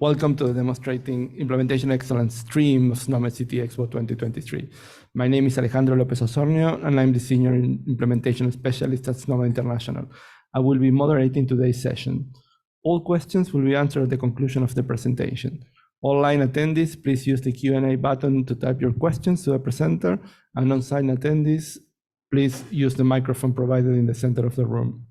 Welcome to the Demonstrating Implementation Excellence stream of SNOMED City Expo 2023. My name is Alejandro Lopez Osornio, and I'm the Senior Implementation Specialist at SNOMED International. I will be moderating today's session. All questions will be answered at the conclusion of the presentation. Online attendees, please use the Q&A button to type your questions to the presenter, and on-site attendees, please use the microphone provided in the center of the room.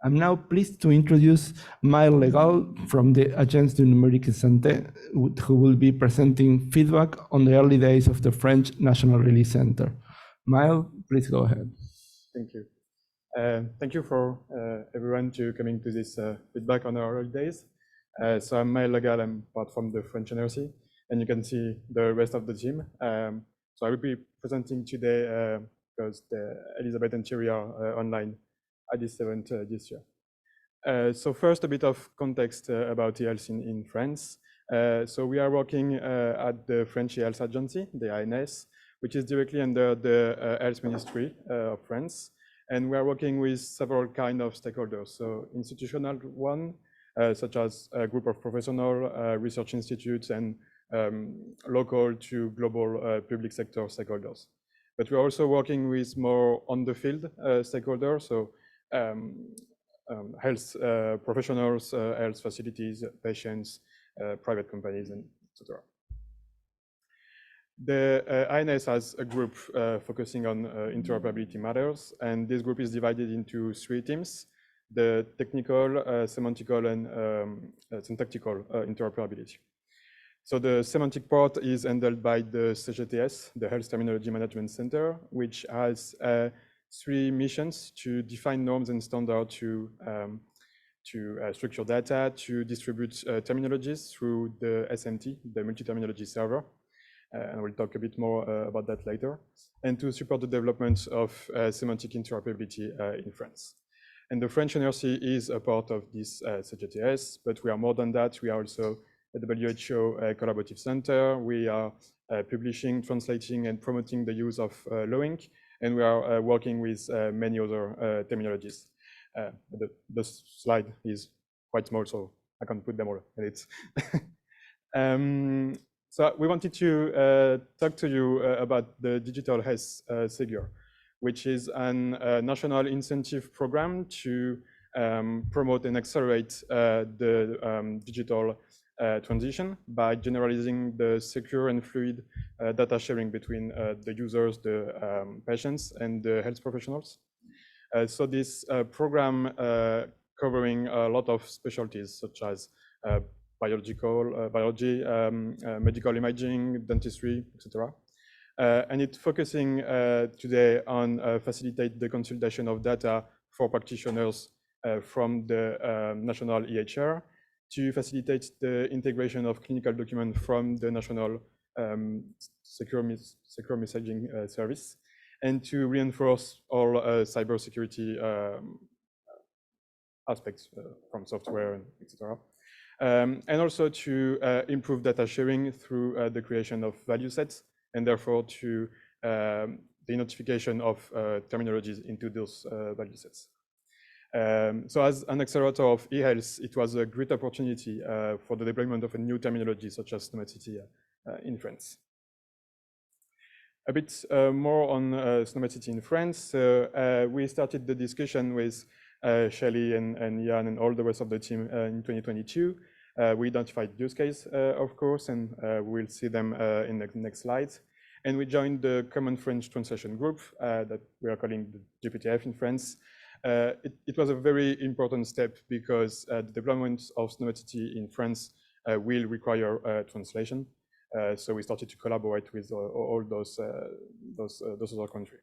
I'm now pleased to introduce Maëlle Gall from the Agence du Numérique et Santé, who will be presenting feedback on the early days of the French National Release Center. Maëlle, please go ahead. Thank you. Thank you for everyone to coming to this feedback on our early days. So I'm Maëlle Gall, I'm part from the French NRC, and you can see the rest of the team. So I will be presenting today because Elizabeth and Thierry are online at this event this year. So first, a bit of context about e-health in France. So we are working at the French e-health agency, the ANS, which is directly under the Health Ministry of France. And we are working with several kind of stakeholders. So institutional one, such as a group of professional research institutes and local to global public sector stakeholders. But we're also working with more on the field stakeholders, so health professionals, health facilities, patients, private companies, and etc. The INS has a group focusing on interoperability matters, and this group is divided into 3 teams: the technical, semantical, and syntactical interoperability. So the semantic part is handled by the CGTS, the Health Terminology Management Center, which has 3 missions: to define norms and standards, to structure data, to distribute terminologies through the SMT, the multi-terminology server. And we'll talk a bit more about that later, and to support the development of semantic interoperability in France. And the French NRC is a part of this CGTS, but we are more than that. We are also a WHO collaborative center. We are publishing, translating, and promoting the use of LOINC, and we are working with many other terminologies. The slide is quite small, so I can't put them all in it. So we wanted to talk to you about the Digital Health Ségur, which is a national incentive program to promote and accelerate the digital transition by generalizing the secure and fluid data sharing between the users, the patients, and the health professionals. So this program covering a lot of specialties such as biology, medical imaging, dentistry, etc. And it's focusing today on facilitate the consolidation of data for practitioners from the national EHR, to facilitate the integration of clinical documents from the national secure messaging service, and to reinforce all cybersecurity aspects from software, etc. And also to improve data sharing through the creation of value sets, and therefore to the notification of terminologies into those value sets. So as an accelerator of e-health, it was a great opportunity for the deployment of a new terminology such as SNOMED City in France. A bit more on SNOMED City in France. We started the discussion with Shelley and Jan and all the rest of the team in 2022. We identified use case, of course, and we'll see them in the next slides. And we joined the Common French Translation Group that we are calling the GPTF in France. It was a very important step because the development of SNOMED City in France will require translation. So we started to collaborate with all those other countries.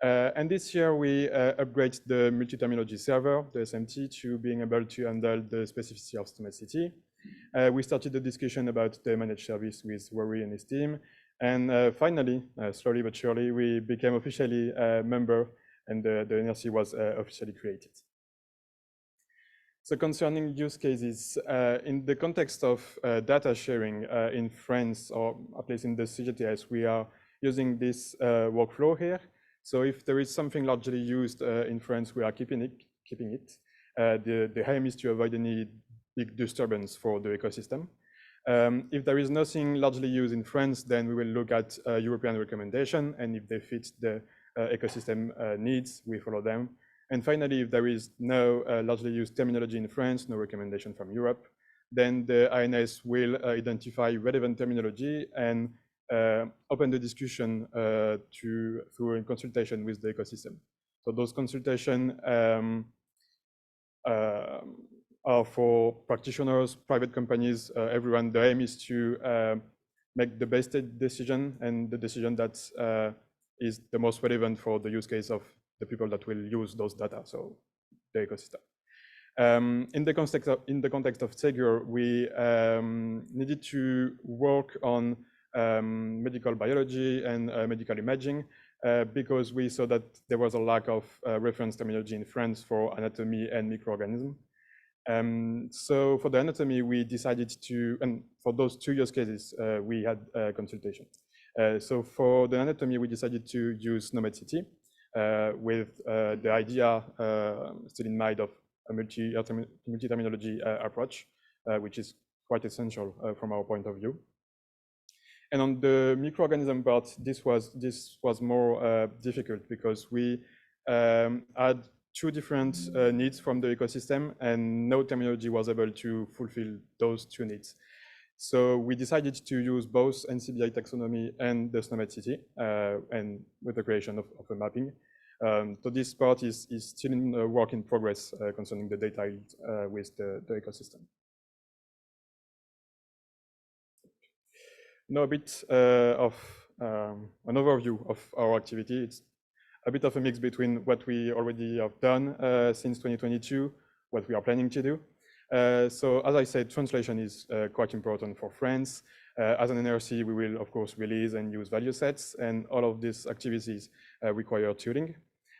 And this year we upgrade the multi-terminology server, the SMT, to being able to handle the specificity of SNOMED City. We started the discussion about the managed service with Rory and his team. And finally, slowly but surely, we became officially a member, and the NRC was officially created. So concerning use cases, in the context of data sharing in France, or at least in the CGTS, we are using this workflow here. So if there is something largely used in France, we are keeping it. The aim is to avoid any big disturbance for the ecosystem. If there is nothing largely used in France, then we will look at European recommendation, and if they fit the ecosystem needs, we follow them. And finally, if there is no largely used terminology in France, no recommendation from Europe, then the INS will identify relevant terminology and open the discussion through a consultation with the ecosystem. So those consultations are for practitioners, private companies, everyone. The aim is to make the best decision and the decision that is the most relevant for the use case of the people that will use those data, so the ecosystem. In the context of Ségur, we needed to work on medical biology and medical imaging because we saw that there was a lack of reference terminology in France for anatomy and microorganism. So for the anatomy, we decided to, and for those 2 use cases, we had consultation. So for the anatomy, we decided to use SNOMED with the idea still in mind of a multi-terminology approach, which is quite essential from our point of view. And on the microorganism part, this was more difficult because we had 2 different needs from the ecosystem, and no terminology was able to fulfill those 2 needs. So we decided to use both NCBI taxonomy and the SNOMED and with the creation of a mapping. So this part is still in a work in progress concerning the data with the ecosystem. Now a bit of an overview of our activity. It's a bit of a mix between what we already have done since 2022, what we are planning to do. So as I said, translation is quite important for France. As an NRC, we will of course release and use value sets, and all of these activities require tuning.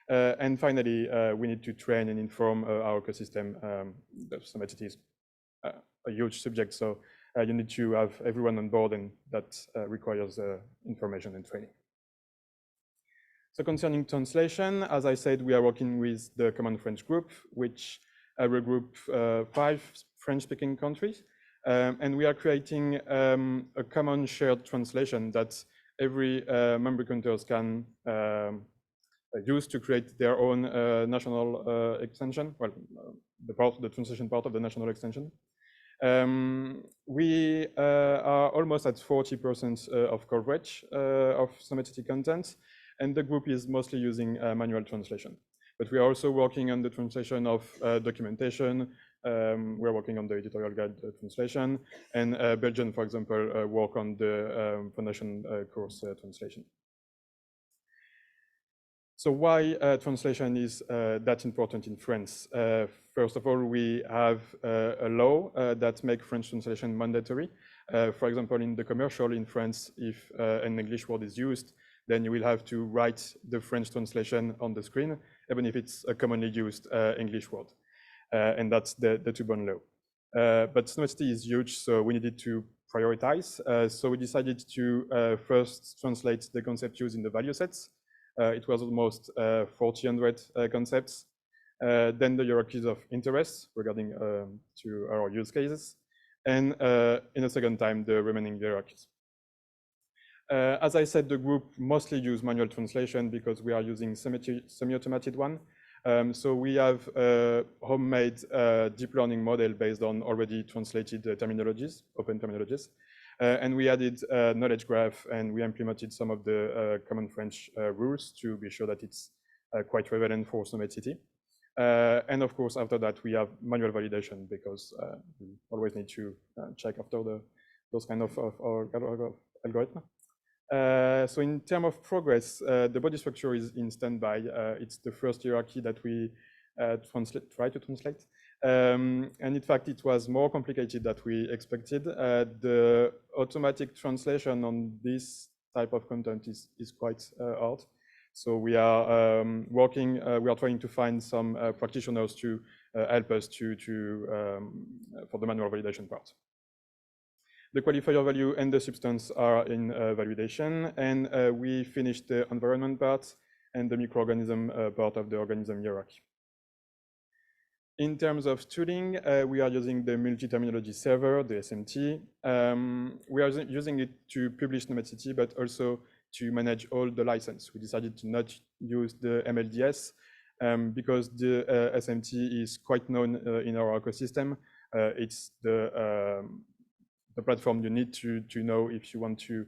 And finally, we need to train and inform our ecosystem. The SNOMED is a huge subject, so you need to have everyone on board, and that requires information and training. So concerning translation, as I said, we are working with the Common French Group, which regroup 5 French-speaking countries. And we are creating a common shared translation that every member countries can use to create their own national extension, well, the translation part of the national extension. We are almost at 40% of coverage of SNOMED content, and the group is mostly using manual translation. But we are also working on the translation of documentation. We're working on the editorial guide translation, and Belgium, for example, work on the foundation course translation. So why translation is that important in France? First of all, we have a law that makes French translation mandatory. For example, in the commercial in France, if an English word is used, then you will have to write the French translation on the screen, even if it's a commonly used English word. And that's the Tubon law. But SNOMED is huge, so we needed to prioritize. So we decided to first translate the concept used in the value sets. It was almost 400 concepts. Then the hierarchies of interest regarding to our use cases. And in a second time, the remaining hierarchies. As I said, the group mostly use manual translation because we are using semi-automated one. So we have a homemade deep learning model based on already translated terminologies, open terminologies. And we added a knowledge graph, and we implemented some of the common French rules to be sure that it's quite relevant for SNOMED. And of course, after that, we have manual validation because we always need to check after those kind of algorithm. So in terms of progress, the body structure is in standby. It's the first hierarchy that we try to translate. And in fact, it was more complicated than we expected. The automatic translation on this type of content is quite hard. So we are working, we are trying to find some practitioners to help us for the manual validation part. The qualifier value and the substance are in validation, and we finished the environment part and the microorganism part of the organism hierarchy. In terms of tooling, we are using the multi-terminology server, the SMT. We are using it to publish SNOMED, but also to manage all the license. We decided to not use the MLDS because the SMT is quite known in our ecosystem. It's the platform you need to know if you want to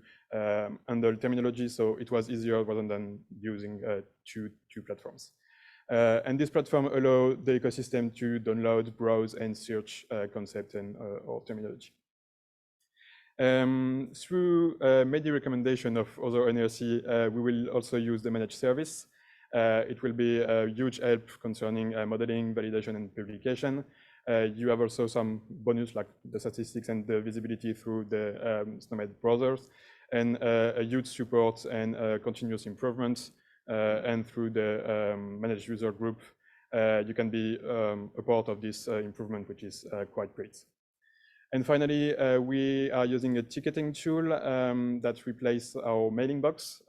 handle terminology. So it was easier rather than using two platforms. And this platform allows the ecosystem to download, browse, and search concept and or terminology. Through MEDI recommendation of other NRC, we will also use the managed service. It will be a huge help concerning modeling, validation, and publication. You have also some bonus like the statistics and the visibility through the SNOMED browsers, and a huge support and continuous improvement. And through the managed user group, you can be a part of this improvement, which is quite great. And finally, we are using a ticketing tool that replaces our mailing box.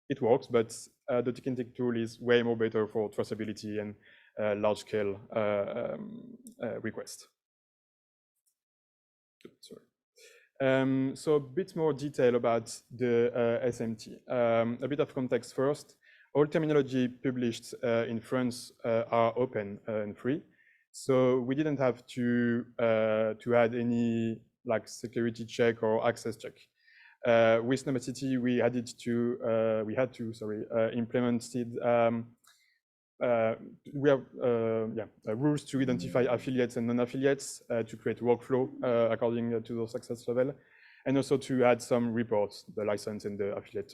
It works, but the ticketing tool is way more better for traceability and large-scale requests. Sorry. So a bit more detail about the SMT. A bit of context first. All terminology published in France are open and free. So we didn't have to add any like security check or access check. With SNOMED, we had to implement we have rules to identify affiliates and non-affiliates to create workflow according to those success level, and also to add some reports, the license and the affiliate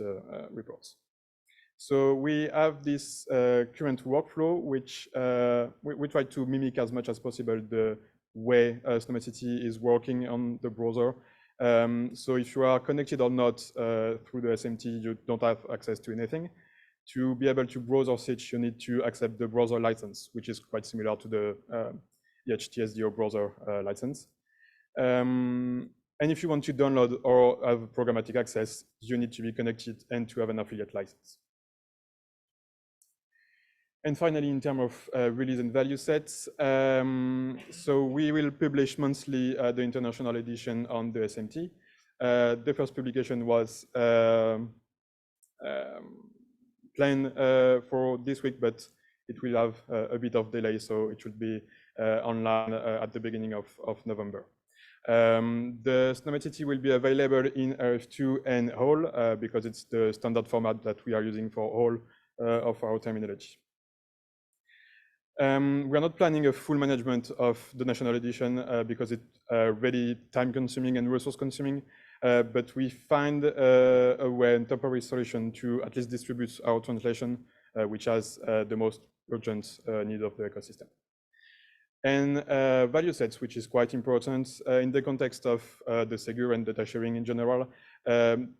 reports. So we have this current workflow, which we try to mimic as much as possible the way SNOMED is working on the browser. So if you are connected or not through the SMT, you don't have access to anything. To be able to browse or search, you need to accept the browser license, which is quite similar to the HTSDO browser license. And if you want to download or have programmatic access, you need to be connected and to have an affiliate license. And finally, in terms of release and value sets, so we will publish monthly the international edition on the SMT. The first publication was planned for this week, but it will have a bit of delay, so it should be online at the beginning of November. The SNOMED will be available in RF2 and whole because it's the standard format that we are using for all of our terminology. We are not planning a full management of the national edition because it's really time-consuming and resource-consuming, but we find a way and temporary solution to at least distribute our translation, which has the most urgent need of the ecosystem. And value sets, which is quite important in the context of the Ségur and data sharing in general.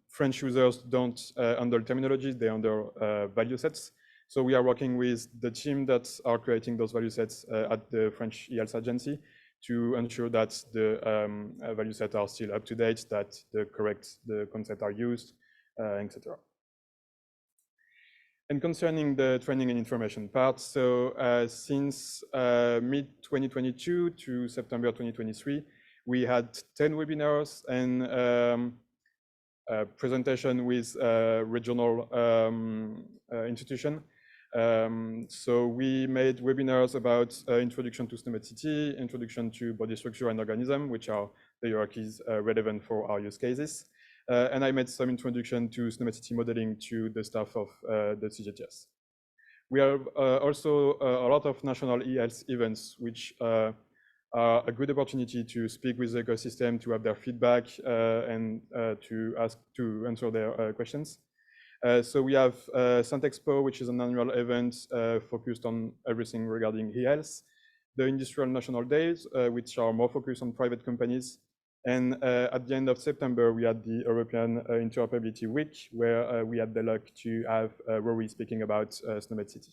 French users don't handle terminologies, they handle value sets. So we are working with the team that are creating those value sets at the French e-health agency to ensure that the value sets are still up to date, that the concepts are used, etc. And concerning the training and information part, so since mid-2022 to September 2023, we had 10 webinars and presentation with regional institution. So we made webinars about introduction to SNOMED, introduction to body structure and organism, which are the hierarchies relevant for our use cases. And I made some introduction to SNOMED modeling to the staff of the CGTS. We have also a lot of national e-health events, which are a good opportunity to speak with the ecosystem, to have their feedback, and to answer their questions. So we have Expo, which is an annual event focused on everything regarding e-health. The Industrial National Days, which are more focused on private companies. And at the end of September, we had the European Interoperability Week, where we had the luck to have Rory speaking about SNOMED.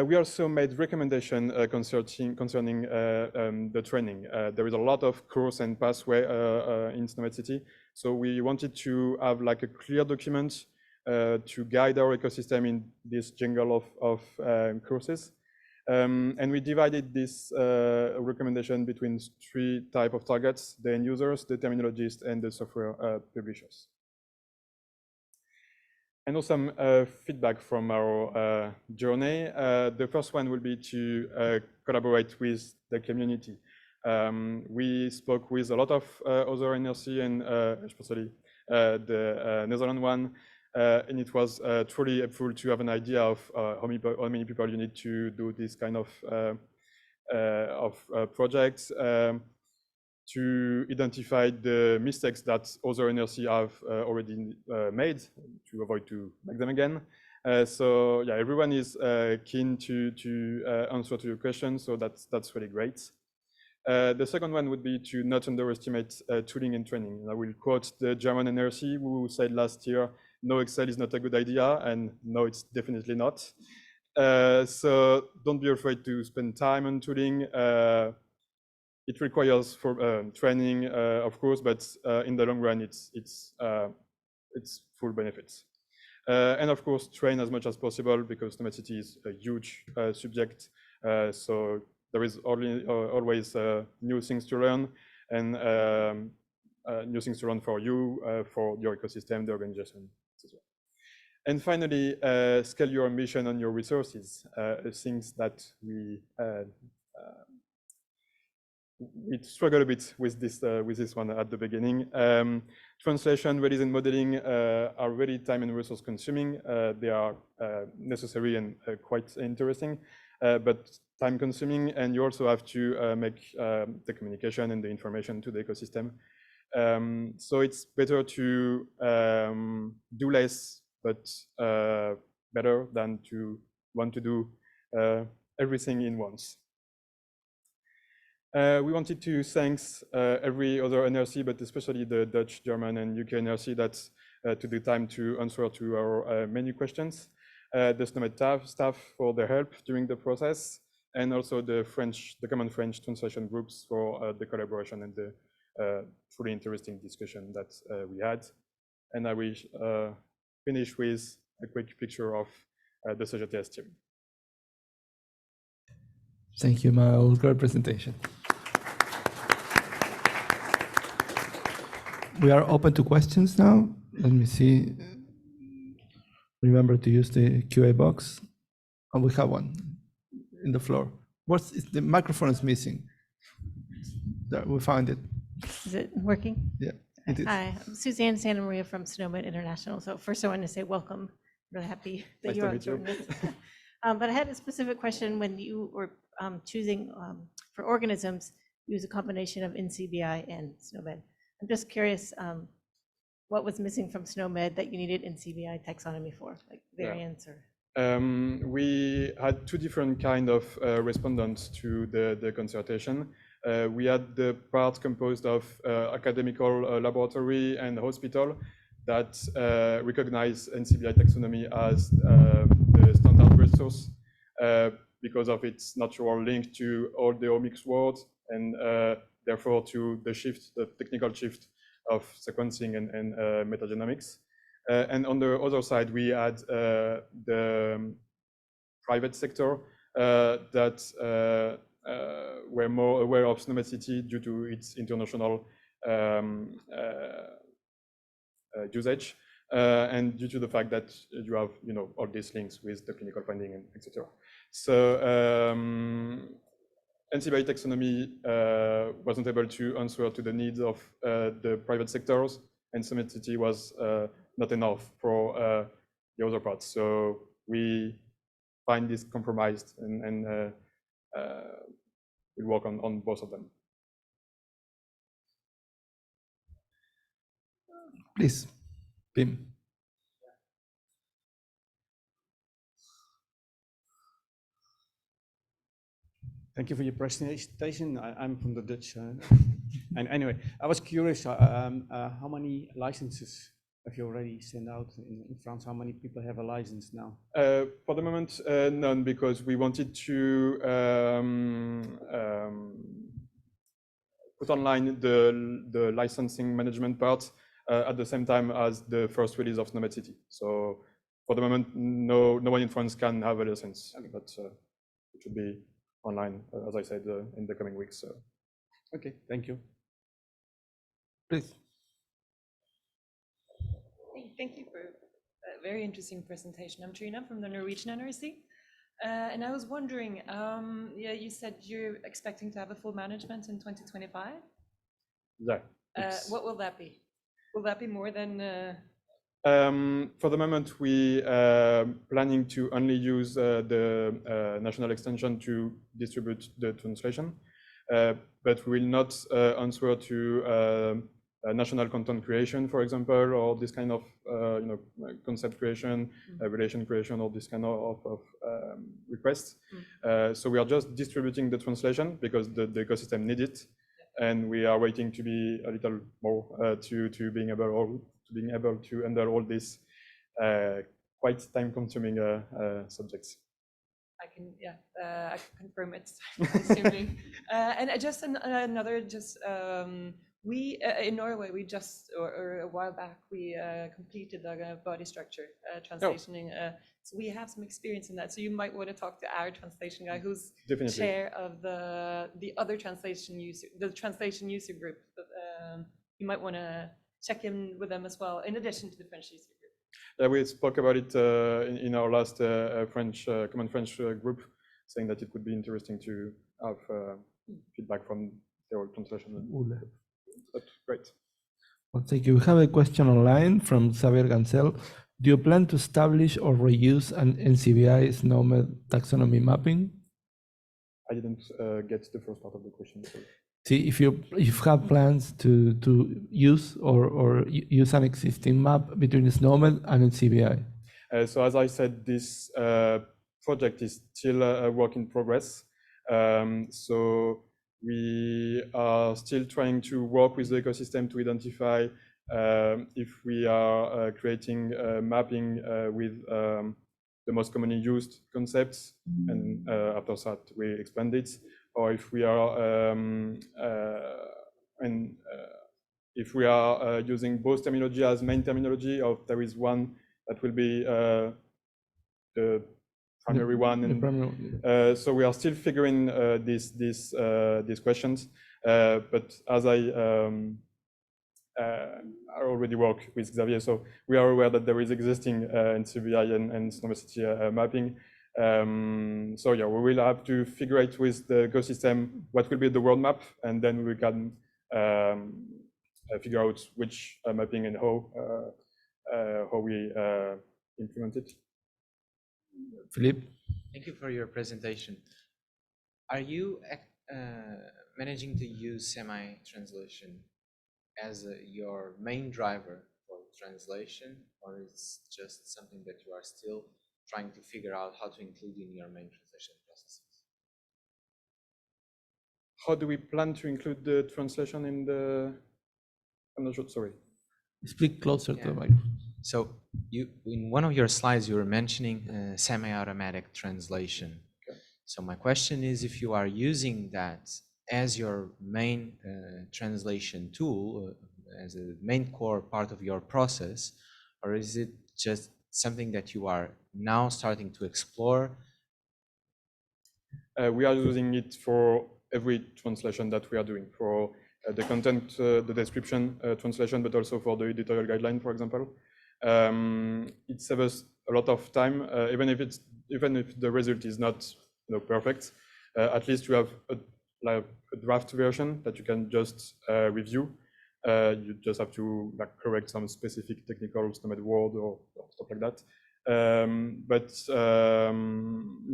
We also made recommendation concerning the training. There is a lot of course and pathway in SNOMED. So we wanted to have like a clear document to guide our ecosystem in this jungle of courses. And we divided this recommendation between 3 types of targets: the end users, the terminologists, and the software publishers. And also some feedback from our journey. The first one will be to collaborate with the community. We spoke with a lot of other NRC and especially the Netherlands one, and it was truly helpful to have an idea of how many people you need to do this kind of projects, to identify the mistakes that other NRC have already made to avoid to make them again. So yeah, everyone is keen to answer to your questions, so that's really great. The second one would be to not underestimate tooling and training. And I will quote the German NRC who said last year, no, Excel is not a good idea, and no, it's definitely not. So don't be afraid to spend time on tooling. It requires for training, of course, but in the long run, it's full benefits. And of course, train as much as possible because SNOMED is a huge subject. So there is always new things to learn and new things to learn for you, for your ecosystem, the organization, etc. And finally, scale your ambition on your resources, things that we struggle a bit with this one at the beginning. Translation, release, and modeling are really time and resource consuming. They are necessary and quite interesting, but time consuming, and you also have to make the communication and the information to the ecosystem. So it's better to do less, but better than to want to do everything in once. We wanted to thank every other NRC, but especially the Dutch, German, and UK NRC that took the time to answer to our many questions. The SNOMED staff for their help during the process, and also the common French translation groups for the collaboration and the truly interesting discussion that we had. And I will finish with a quick picture of the CGTS team. Thank you, Mal. Great presentation. We are open to questions now. Let me see. Remember to use the QA box. Oh, we have one in the floor. The microphone is missing. There, we found it. Is it working? Yeah, it is. Hi, I'm Suzanne Santa Maria from SNOMED International. So first I want to say welcome. Really happy that you're joining us. But I had a specific question when you were choosing for organisms, use a combination of NCBI and SNOMED. I'm just curious, what was missing from SNOMED that you needed NCBI taxonomy for, like variants or? We had 2 different kind of respondents to the consultation. We had the part composed of academical laboratory and hospital that recognize NCBI taxonomy as the standard resource because of its natural link to all the omics world and therefore to the technical shift of sequencing and metagenomics. And on the other side, we had the private sector that were more aware of SNOMED due to its international usage and due to the fact that you have all these links with the clinical finding and etc. So NCBI taxonomy wasn't able to answer to the needs of the private sectors, and SNOMED was not enough for the other parts. So we find this compromised and we work on both of them. Please, Pim. Thank you for your presentation. I'm from the Dutch. And anyway, I was curious, how many licenses have you already sent out in France? How many people have a license now? For the moment, none, because we wanted to put online the licensing management part at the same time as the first release of SNOMED. So for the moment, no one in France can have a license. Okay. But which would be online, as I said, in the coming weeks. So. Okay, thank you. Please. Thank you for a very interesting presentation. I'm Trina from the Norwegian NRC. And I was wondering, yeah, you said you're expecting to have a full management in 2025? Yeah. What will that be? Will that be more than... For the moment, we planning to only use the national extension to distribute the translation, but we will not answer to national content creation, for example, or this kind of concept creation, relation creation, or this kind of requests. So we are just distributing the translation because the ecosystem needs it, and we are waiting to be a little more to being able to handle all these quite time-consuming subjects. I can confirm it. Assuming. And just another, we in Norway, we just or a while back we completed a body structure translationing. So we have some experience in that. So you might want to talk to our translation guy, who's Definitely chair of the other translation user, the translation user group. But you might want to check in with them as well, in addition to the French user group. Yeah, we spoke about it in our last common French group, saying that it would be interesting to have feedback from the old translation. That's great. Well, thank you. We have a question online from Xavier Gansel. Do you plan to establish or reuse an NCBI SNOMED taxonomy mapping? I didn't get the first part of the question. Sorry. See, if you have plans to use or use an existing map between SNOMED and NCBI. So as I said, this project is still a work in progress. So we are still trying to work with the ecosystem to identify if we are creating mapping with the most commonly used concepts, and after that we expand it, or if we are if we are using both terminology as main terminology, or if there is one that will be the primary one. And so we are still figuring these questions. But as I already work with Xavier, so we are aware that there is existing NCBI and SNOMED City mapping. So yeah, we will have to figure out with the ecosystem what will be the world map, and then we can figure out which mapping and how we implement it. Philippe? Thank you for your presentation. Are you managing to use semi-translation as your main driver for translation, or is it just something that you are still trying to figure out how to include in your main translation processes? How do we plan to include the translation in the... I'm not sure, sorry. Speak closer to the microphone. So in one of your slides, you were mentioning semi-automatic translation. Okay. So my question is if you are using that as your main translation tool, as a main core part of your process, or is it just something that you are now starting to explore? We are using it for every translation that we are doing, for the content, the description translation, but also for the editorial guideline, for example. It saves us a lot of time, even if the result is not perfect. At least you have a draft version that you can just review. You just have to correct some specific technical SNOMED word or stuff like that.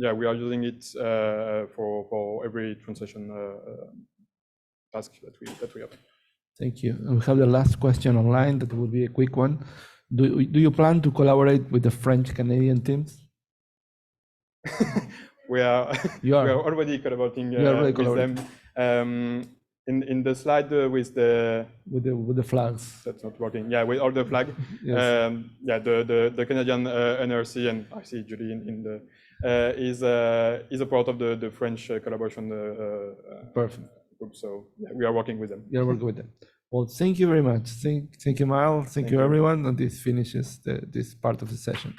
Yeah, we are using it for every translation task that we have. Thank you. And we have the last question online. That will be a quick one. Do you plan to collaborate with the French-Canadian teams? We are already collaborating with them. In the slide with the flags. That's not working. Yeah, with all the flag. Yes. Yeah, the Canadian NRC, and I see Julie in the is a part of the French collaboration Perfect. group. So yeah, we are working with them. You are working with them. Well, thank you very much. Thank you, Miles. Thank you, everyone. And this finishes this part of the session.